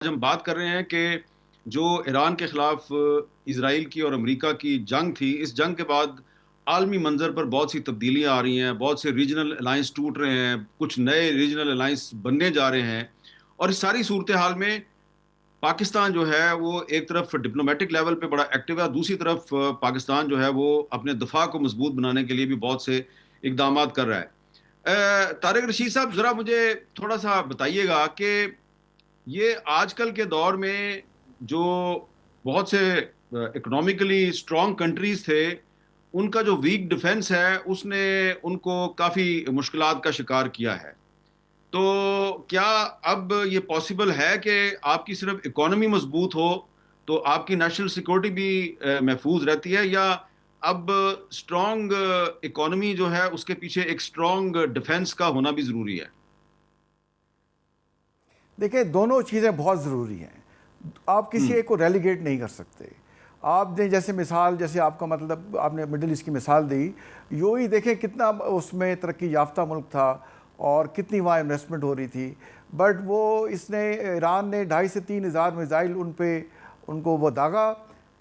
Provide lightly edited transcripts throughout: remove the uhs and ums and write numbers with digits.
आज हम बात कर रहे हैं कि जो ईरान के खिलाफ इसराइल की और अमेरिका की जंग थी, इस जंग के बाद आलमी मंजर पर बहुत सी तब्दीलियां आ रही हैं, बहुत से रीजनल अलायंस टूट रहे हैं, कुछ नए रीजनल अलायंस बनने जा रहे हैं। और इस सारी सूरत हाल में पाकिस्तान जो है वो एक तरफ डिप्लोमेटिक लेवल पे बड़ा एक्टिव है, दूसरी तरफ पाकिस्तान जो है वो अपने दफा को मजबूत बनाने के लिए भी बहुत से इकदाम कर रहा है। तारिक रशीद साहब, जरा मुझे थोड़ा सा बताइएगा कि ये आजकल के दौर में जो बहुत से इकोनॉमिकली स्ट्रांग कंट्रीज थे, उनका जो वीक डिफेंस है उसने उनको काफ़ी मुश्किलात का शिकार किया है। तो क्या अब ये पॉसिबल है कि आपकी सिर्फ इकोनॉमी मजबूत हो तो आपकी नेशनल सिक्योरिटी भी महफूज रहती है, या अब स्ट्रांग इकोनॉमी जो है उसके पीछे एक स्ट्रांग डिफेंस का होना भी ज़रूरी है? देखिए, दोनों चीज़ें बहुत ज़रूरी हैं। आप किसी हम्म। एक को रेलीगेट नहीं कर सकते। आपने जैसे मिसाल, जैसे आपका मतलब आपने मिडिल ईस्ट की मिसाल दी, यूएई देखें कितना उसमें तरक्की याफ्ता मुल्क था और कितनी वहाँ इन्वेस्टमेंट हो रही थी। बट वो इसने ईरान ने 2.5 से 3 हज़ार मिसाइल उन पे उनको वो दागा,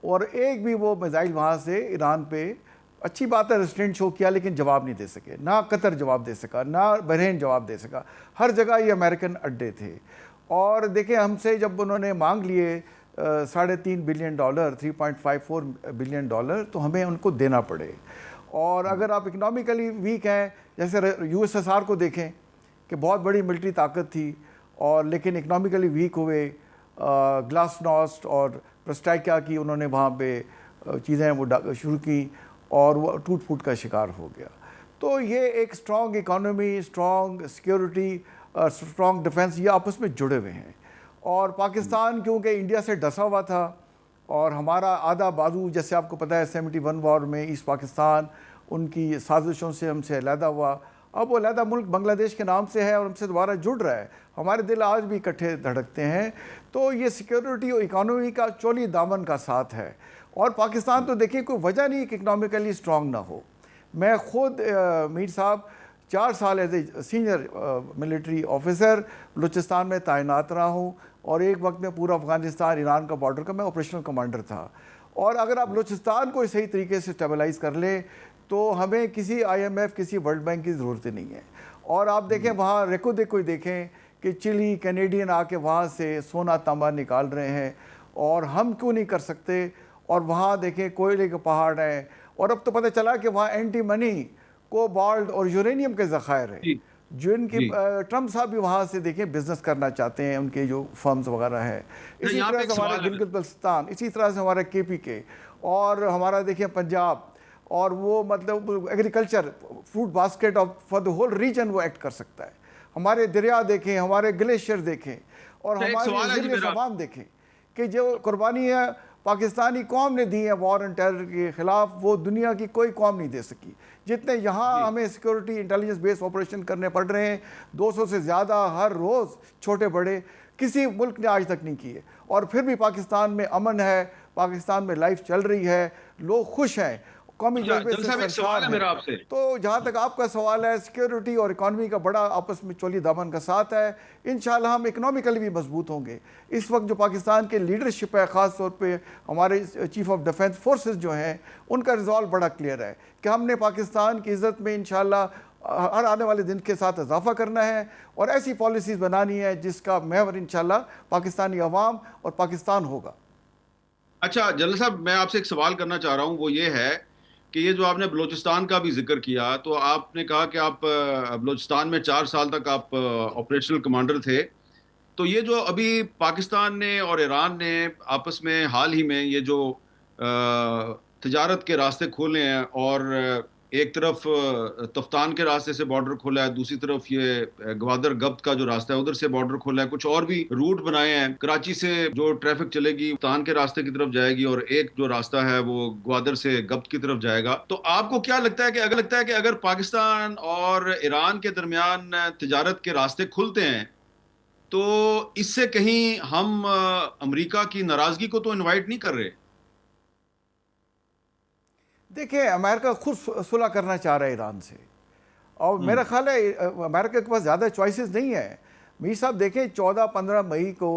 और एक भी वो मिसाइल वहाँ से ईरान पे, अच्छी बात है, रेस्टोरेंट शो किया, लेकिन जवाब नहीं दे सके। ना कतर जवाब दे सका, ना बहरीन जवाब दे सका। हर जगह ये अमेरिकन अड्डे थे। और देखिए, हमसे जब उन्होंने मांग लिए $3.5 बिलियन, $3.54 बिलियन, तो हमें उनको देना पड़े। और अगर आप इकोनॉमिकली वीक हैं, जैसे यूएसएसआर को देखें कि बहुत बड़ी मिलिट्री ताकत थी और लेकिन इकोनॉमिकली वीक हुए, ग्लासनॉस्ट और प्रस्टाइका की उन्होंने वहाँ पे चीज़ें वो शुरू की और वो टूट फूट का शिकार हो गया। तो ये एक strong economy, strong security, strong defence, ये आपस में जुड़े हुए हैं। और पाकिस्तान क्योंकि इंडिया से डसा हुआ था और हमारा आधा बाजू, जैसे आपको पता है, 71 वॉर में ईस्ट पाकिस्तान उनकी साजिशों से हमसे अलहदा हुआ। अब वो अलहदा मुल्क बांग्लादेश के नाम से है और हमसे दोबारा जुड़ रहा है। हमारे दिल आज भी इकट्ठे धड़कते हैं। तो ये सिक्योरिटी और इकोनॉमी का चोली दामन का साथ है। और पाकिस्तान तो देखिए, कोई वजह नहीं कि इकनॉमिकली स्ट्रॉन्ग ना हो। मैं खुद मीर साहब 4 साल as a senior military officer Balochistan में तैनात रहा हूँ, और एक वक्त में पूरा अफगानिस्तान ईरान का बॉर्डर का मैं ऑपरेशनल कमांडर था। और अगर आप बलूचिस्तान को सही तरीके से स्टेबलाइज कर लें तो हमें किसी IMF, किसी वर्ल्ड बैंक की ज़रूरत ही नहीं है। और आप देखें वहाँ रेको देखो देखें कि चिली, कैनेडियन आके वहाँ से सोना तांबा निकाल रहे हैं, और हम क्यों नहीं कर सकते। और वहाँ देखें कोयले के पहाड़ हैं, और अब तो पता चला कि वहाँ एंटी मनी, कोबाल्ट और यूरेनियम के ज़खायर हैं, जी। जिनकी जी। ट्रम्प साहब भी वहाँ से देखें बिजनेस करना चाहते हैं, उनके जो फर्म्स वगैरह हैं। तो इसी यहाँ तरह पे से एक हमारा सवाल है। गिलगित बल्तिस्तान, इसी तरह से हमारा KPK, और हमारा देखिए पंजाब, और वो मतलब agriculture food basket of for the whole region वो एक्ट कर सकता है। हमारे दरिया देखें, हमारे ग्लेशियर देखें, और तो एक हमारी सवाल है जी रिजिलियंस मेरा। अवाम देखें कि जो कुर्बानी है पाकिस्तानी कौम ने दी है वॉर एंड टेरर के ख़िलाफ़, वो दुनिया की कोई कौम नहीं दे सकी। जितने यहाँ जी। हमें सिक्योरिटी इंटेलिजेंस बेस्ड ऑपरेशन करने पड़ रहे हैं, 200 से ज़्यादा हर रोज़, छोटे बड़े, किसी मुल्क ने आज तक नहीं किए। और फिर भी पाकिस्तान में अमन है, पाकिस्तान में लाइफ चल रही है, लोग खुश हैं, कौमी अच्छा जज्बे जल से साहब, एक सरशार सवाल है हैं। मेरा आपसे। तो जहाँ तक आपका सवाल है, सिक्योरिटी और इकॉनमी का बड़ा आपस में चोली दामन का साथ है। इंशाल्लाह हम इकोनॉमिकली भी मजबूत होंगे। इस वक्त जो पाकिस्तान के लीडरशिप है, ख़ास तौर पे हमारे चीफ ऑफ डिफेंस फोर्सेस जो हैं, उनका रिजॉल्व बड़ा क्लियर है कि हमने पाकिस्तान की इज़्ज़त में इंशाल्लाह हर आने वाले दिन के साथ इजाफा करना है, और ऐसी पॉलिसीज़ बनानी है जिसका महवर इंशाल्लाह पाकिस्तानी अवाम और पाकिस्तान होगा। अच्छा जनरल साहब, मैं आपसे एक सवाल करना चाह रहा हूँ, वो ये है कि ये जो आपने बलूचिस्तान का भी जिक्र किया, तो आपने कहा कि आप बलूचिस्तान में 4 साल तक आप ऑपरेशनल कमांडर थे। तो ये जो अभी पाकिस्तान ने और ईरान ने आपस में हाल ही में ये जो तजारत के रास्ते खोले हैं, और एक तरफ तफ्तान के रास्ते से बॉर्डर खोला है, दूसरी तरफ ये ग्वादर गब्त का जो रास्ता है उधर से बॉर्डर खोला है, कुछ और भी रूट बनाए हैं। कराची से जो ट्रैफिक चलेगी तफ्तान के रास्ते की तरफ जाएगी, और एक जो रास्ता है वो ग्वादर से गब्त की तरफ जाएगा। तो आपको क्या लगता है कि अगर पाकिस्तान और ईरान के दरमियान तजारत के रास्ते खुलते हैं तो इससे कहीं हम अमेरिका की नाराजगी को तो इनवाइट नहीं कर रहे? देखिए, अमेरिका खुद सुलह करना चाह रहा है ईरान से, और मेरा हम्म। ख्याल है अमेरिका के पास ज़्यादा चॉइसेस नहीं है। मीर साहब देखें, 14-15 मई को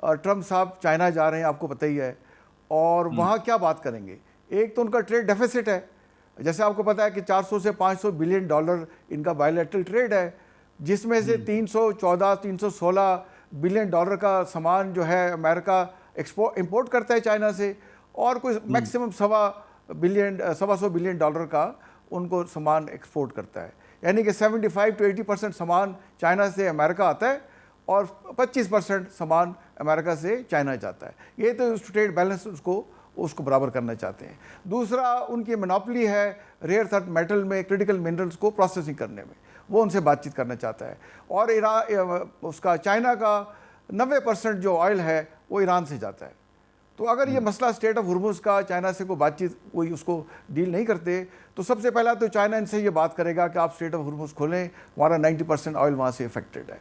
ट्रम्प साहब चाइना जा रहे हैं, आपको पता ही है, और वहाँ क्या बात करेंगे। एक तो उनका ट्रेड डेफिसिट है, जैसे आपको पता है कि 400 से 500 बिलियन डॉलर इनका बायलैटरल ट्रेड है, जिसमें से 316 बिलियन डॉलर का सामान जो है अमेरिका इंपोर्ट करता है चाइना से, और कोई मैक्सिमम सवा सौ बिलियन डॉलर का उनको सामान एक्सपोर्ट करता है। यानी कि 75 to 80% सामान चाइना से अमेरिका आता है और 25% सामान अमेरिका से चाइना जाता है। ये तो ट्रेड बैलेंस उसको बराबर करना चाहते हैं। दूसरा, उनकी मोनोपोली है रेयर अर्थ मेटल में, क्रिटिकल मिनरल्स को प्रोसेसिंग करने में, वो उनसे बातचीत करना चाहता है। और उसका चाइना का 90% जो ऑयल है वो ईरान से जाता है। तो अगर ये मसला स्टेट ऑफ हुर्मुज़ का चाइना से कोई बातचीत, कोई उसको डील नहीं करते, तो सबसे पहला तो चाइना इनसे ये बात करेगा कि आप स्टेट ऑफ हुर्मुज़ खोलें, हमारा 90% ऑयल वहाँ से इफेक्टेड है।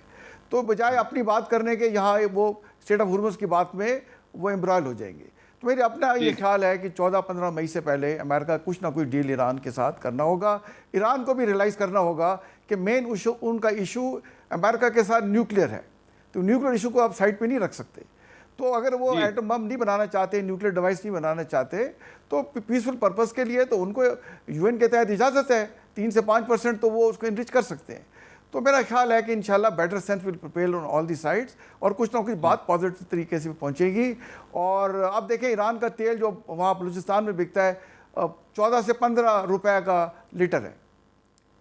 तो बजाय अपनी बात करने के यहाँ वो स्टेट ऑफ हुर्मुज़ की बात में वो एम्ब्रॉयल हो जाएंगे। तो मेरे अपना ये ख्याल है कि 14-15 मई से पहले अमेरिका कुछ ना कुछ डील ईरान के साथ करना होगा। ईरान को भी रियलाइज़ करना होगा कि मेन उनका इशू अमेरिका के साथ न्यूक्लियर है, तो न्यूक्लियर इशू को आप साइड पे नहीं रख सकते। तो अगर वो एटम बम नहीं बनाना चाहते, न्यूक्लियर डिवाइस नहीं बनाना चाहते, तो पीसफुल पर्पस के लिए तो उनको यूएन के तहत इजाज़त है, 3 से 5% तो वो उसको इनरिच कर सकते हैं। तो मेरा ख्याल है कि इंशाल्लाह better sense will prevail on all the sides, और कुछ ना कुछ बात पॉजिटिव तरीके से पहुंचेगी। और अब देखें, ईरान का तेल जो वहाँ बलूचिस्तान में बिकता है 14 से 15 रुपए का लीटर है,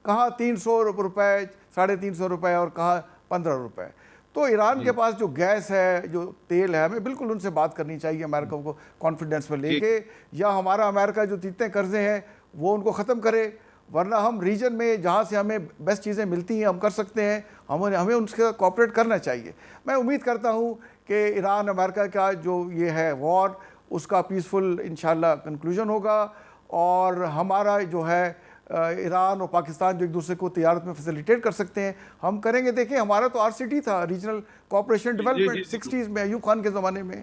कहाँ 300 रुपये, 350 रुपये, और कहाँ 15 रुपये। तो ईरान के पास जो गैस है, जो तेल है, हमें बिल्कुल उनसे बात करनी चाहिए अमेरिका को कॉन्फिडेंस में लेके, या हमारा अमेरिका जो जितने कर्जे हैं वो उनको ख़त्म करे, वरना हम रीजन में जहाँ से हमें बेस्ट चीज़ें मिलती हैं हम कर सकते हैं, हमें उनसे कोऑपरेट करना चाहिए। मैं उम्मीद करता हूँ कि ईरान अमेरिका का जो ये है वॉर, उसका पीसफुल इंशाल्लाह कंक्लूजन होगा, और हमारा जो है ईरान और पाकिस्तान जो एक दूसरे को तिजारत में फैसिलिटेट कर सकते हैं, हम करेंगे। देखिए, हमारा तो RCT था, रीजनल कोऑपरेशन डेवलपमेंट, 60s में अयूब खान के ज़माने में,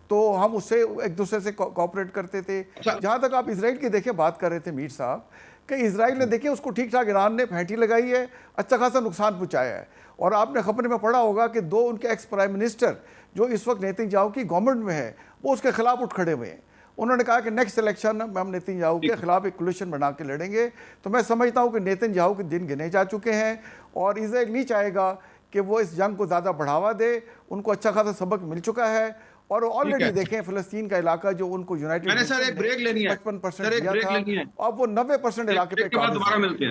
तो हम उससे एक दूसरे से कोऑपरेट करते थे। जहाँ तक आप इसराइल की देखें बात कर रहे थे मीर साहब, कि इसराइल ने देखिए उसको ठीक ठाक ईरान ने फैंटी लगाई है, अच्छा खासा नुकसान पहुँचाया है। और आपने खबर में पढ़ा होगा कि 2 उनके एक्स प्राइम मिनिस्टर जो इस वक्त नेतन्याहू की गवर्नमेंट में है, वो उसके खिलाफ उठ खड़े हुए हैं। उन्होंने कहा कि नेक्स्ट इलेक्शन में हम नेतन्याहू के खिलाफ एक कोलिशन बना के लड़ेंगे। तो मैं समझता हूँ कि नेतन्याहू के दिन गिने जा चुके हैं, और इसराइल नहीं चाहेगा कि वो इस जंग को ज़्यादा बढ़ावा दे। उनको अच्छा खासा सबक मिल चुका है, और ऑलरेडी देखें फ़लस्तीन का इलाका जो उनको यूनाइटेड 55% दिया था, अब वो 90% इलाके पे